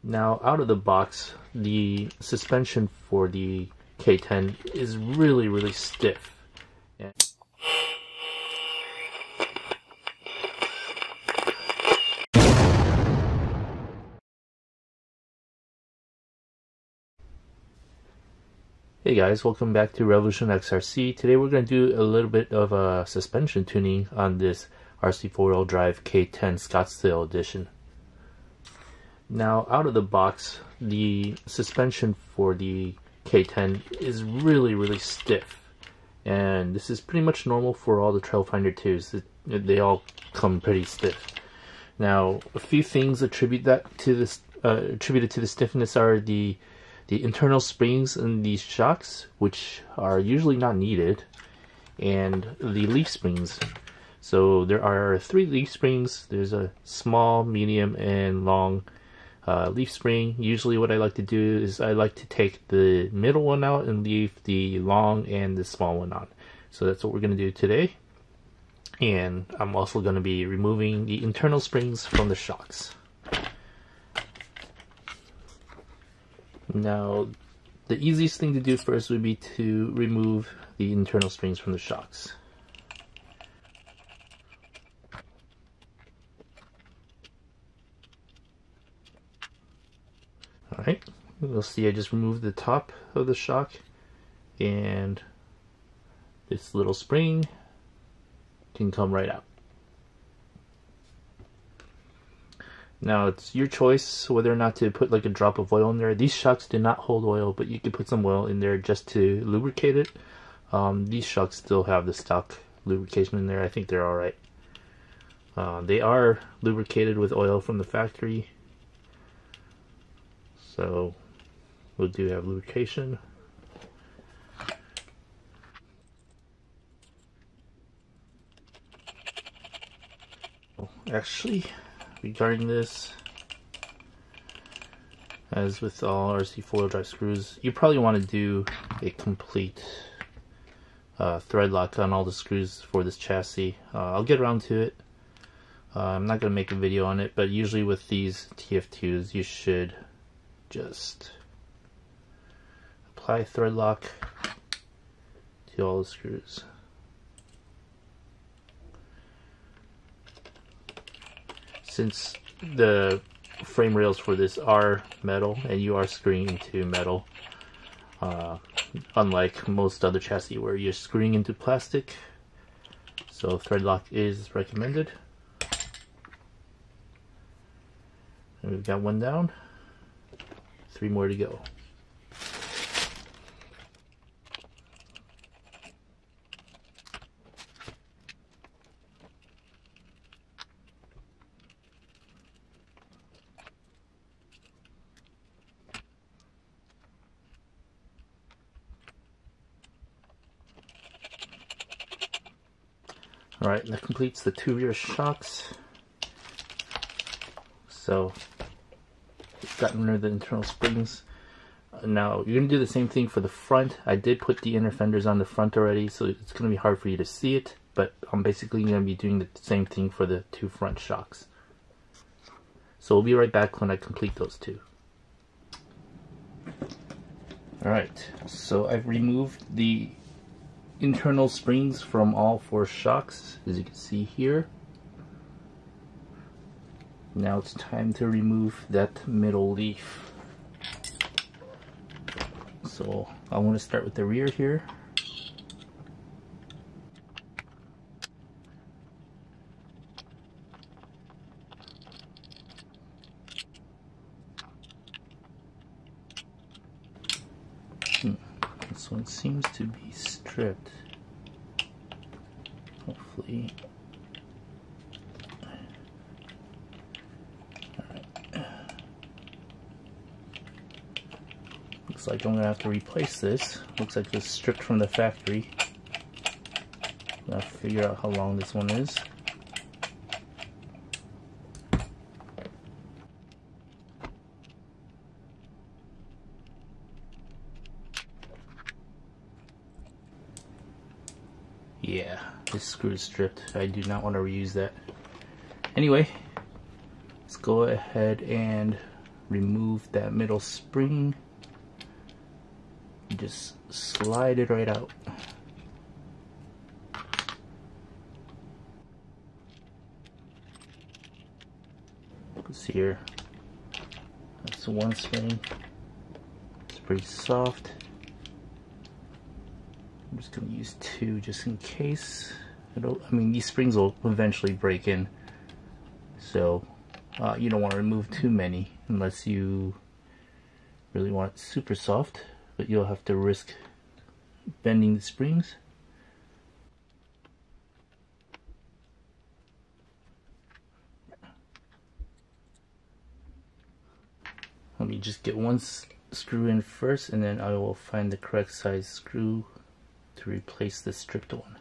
Now, out of the box, the suspension for the K10 is really stiff. Hey guys, welcome back to Revolution XRC. Today we're going to do a little bit of a suspension tuning on this RC4WD K10 Scottsdale edition. Now, out of the box, the suspension for the K10 is really stiff, and this is pretty much normal for all the Trailfinder 2s. They all come pretty stiff. Now, a few things attributed to the stiffness are the internal springs in these shocks, which are usually not needed, and the leaf springs. So there are 3 leaf springs. There's a small, medium, and long leaf spring. Usually what I like to do is I like to take the middle one out and leave the long and the small one on. So that's what we're going to do today. And I'm also going to be removing the internal springs from the shocks. Now, the easiest thing to do first would be to remove the internal springs from the shocks. Alright, you'll see I just removed the top of the shock, and this little spring can come right out. Now, it's your choice whether or not to put like a drop of oil in there. These shocks do not hold oil, but you can put some oil in there just to lubricate it. These shocks still have the stock lubrication in there. I think they're alright. They are lubricated with oil from the factory, so we do have lubrication. Actually, regarding this, as with all RC4WD screws, you probably want to do a complete thread lock on all the screws for this chassis. I'll get around to it. I'm not going to make a video on it, but usually with these TF2s you should just apply thread lock to all the screws. Since the frame rails for this are metal and you are screwing into metal, unlike most other chassis where you're screwing into plastic, so thread lock is recommended. And we've got one down, 3 more to go. Alright, that completes the 2 rear shocks. So, we've gotten rid of the internal springs. Now, you're going to do the same thing for the front. I did put the inner fenders on the front already, so it's going to be hard for you to see it, but I'm basically going to be doing the same thing for the 2 front shocks. So we'll be right back when I complete those 2. Alright, so I've removed the internal springs from all 4 shocks, as you can see here. Now it's time to remove that middle leaf. So I want to start with the rear here. This one seems to be stripped. Hopefully. Alright. Looks like I'm going to have to replace this. Looks like it's stripped from the factory. I'm going to figure out how long this one is. Yeah, this screw is stripped. I do not want to reuse that. Anyway, let's go ahead and remove that middle spring. Just slide it right out. See here, that's one spring. It's pretty soft. I'm just gonna use two just in case. I mean, these springs will eventually break in, so you don't want to remove too many unless you really want it super soft, but you'll have to risk bending the springs. Let me just get one screw in first, and then I will find the correct size screw to replace the stripped one.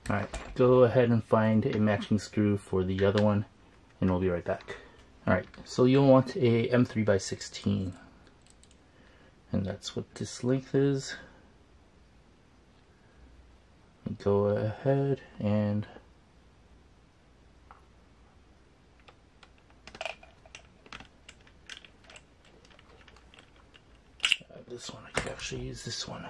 Alright, go ahead and find a matching screw for the other one, and we'll be right back. Alright, so you'll want a M3x16, and that's what this length is. Go ahead and this one, I could actually use this one.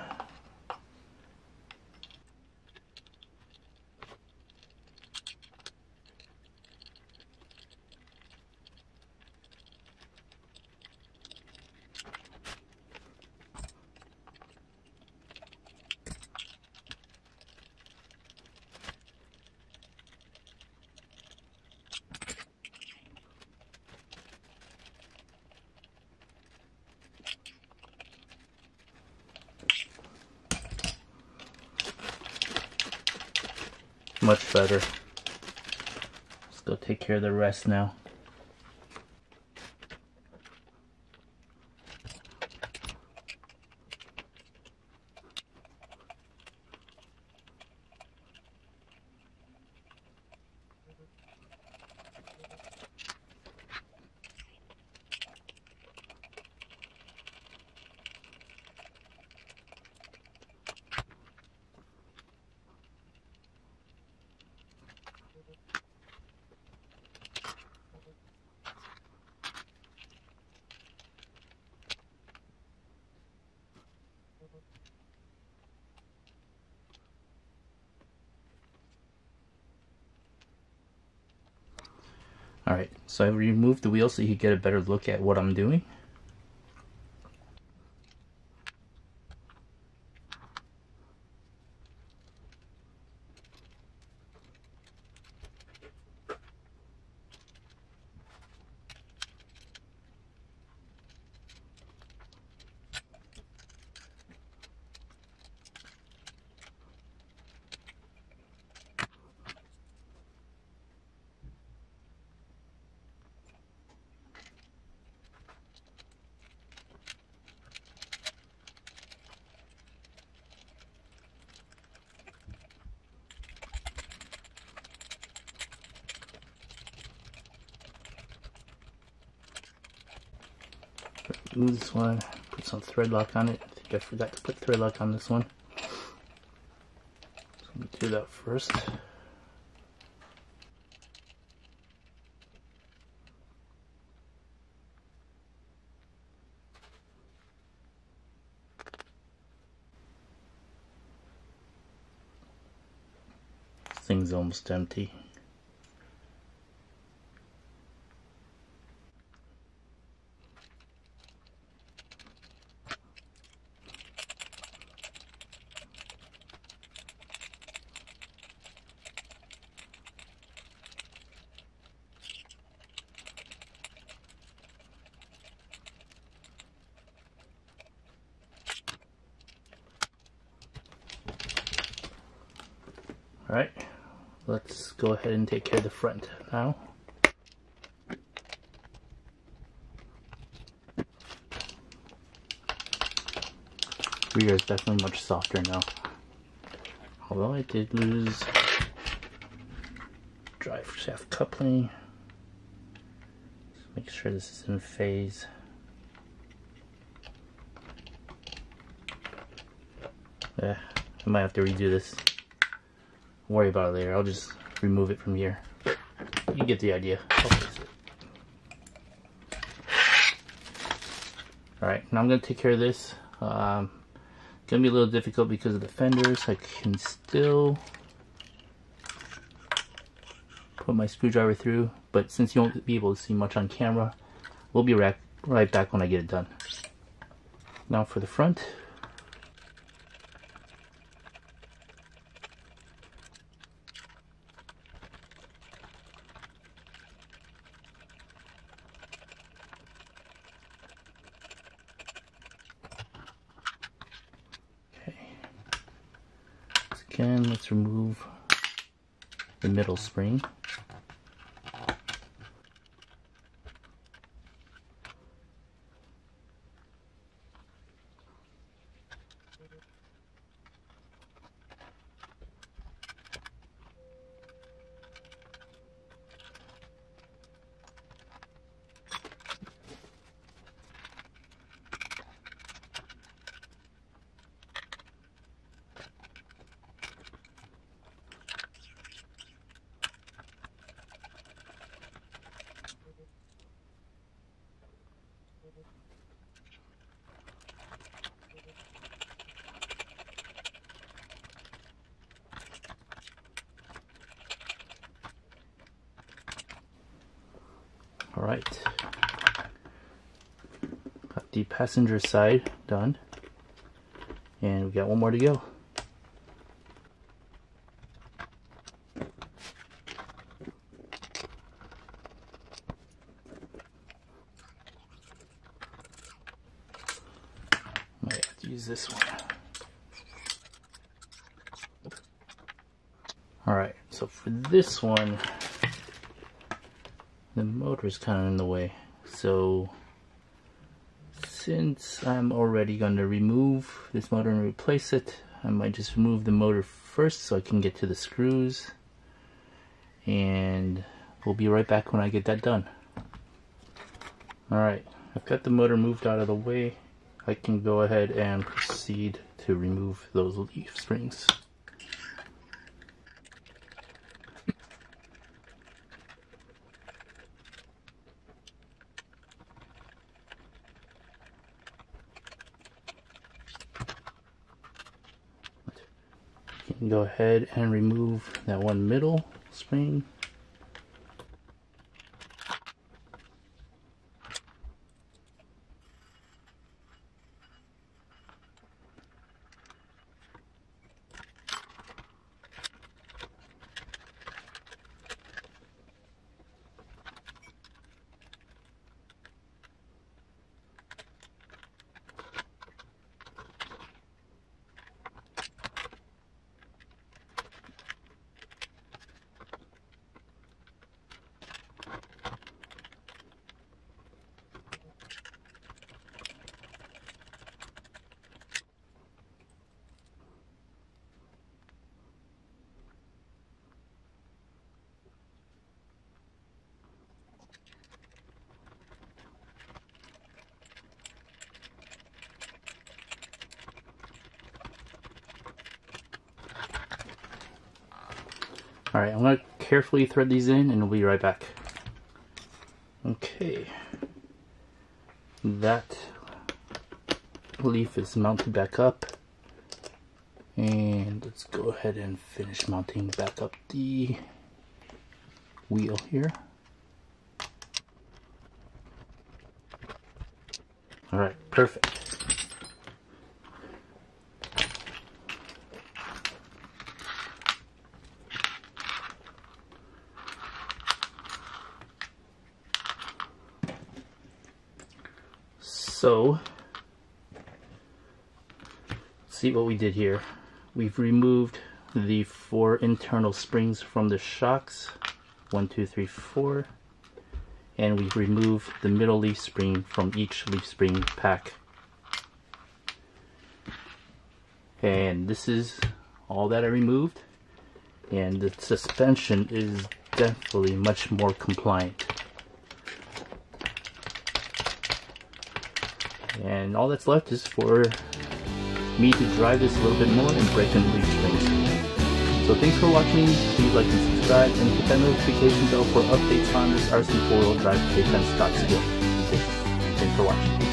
Much better. Let's go take care of the rest now. Alright, so I removed the wheel so you can get a better look at what I'm doing. Remove this one, put some thread lock on it. I think I forgot to put thread lock on this one. So let me do that first. This thing's almost empty. Alright, let's go ahead and take care of the front now. Rear is definitely much softer now. Although I did lose drive shaft coupling. Just make sure this is in phase. Yeah, I might have to redo this. Don't worry about it later. I'll just remove it from here. You get the idea. Alright, now I'm going to take care of this. Gonna be a little difficult because of the fenders. I can still put my screwdriver through, but since you won't be able to see much on camera, we'll be right back when I get it done. Now for the front. Again, let's remove the middle spring. Alright, got the passenger side done, and we got one more to go. Might have to use this one. Alright, so for this one, the motor is kind of in the way, so since I'm already going to remove this motor and replace it, I might just remove the motor first so I can get to the screws, and we'll be right back when I get that done. Alright, I've got the motor moved out of the way. I can go ahead and proceed to remove those leaf springs. Go ahead and remove that one middle spring. Alright, I'm going to carefully thread these in and we'll be right back. Okay, that leaf is mounted back up, and let's go ahead and finish mounting back up the wheel here. Alright, perfect. So, see what we did here. We've removed the 4 internal springs from the shocks, 1, 2, 3, 4, and we've removed the middle leaf spring from each leaf spring pack. And this is all that I removed, and the suspension is definitely much more compliant. And all that's left is for me to drive this a little bit more and break and release things. So thanks for watching. Please like and subscribe, and hit that notification bell for updates on this RC4WD K10 Scottsdale edition. Thanks for watching.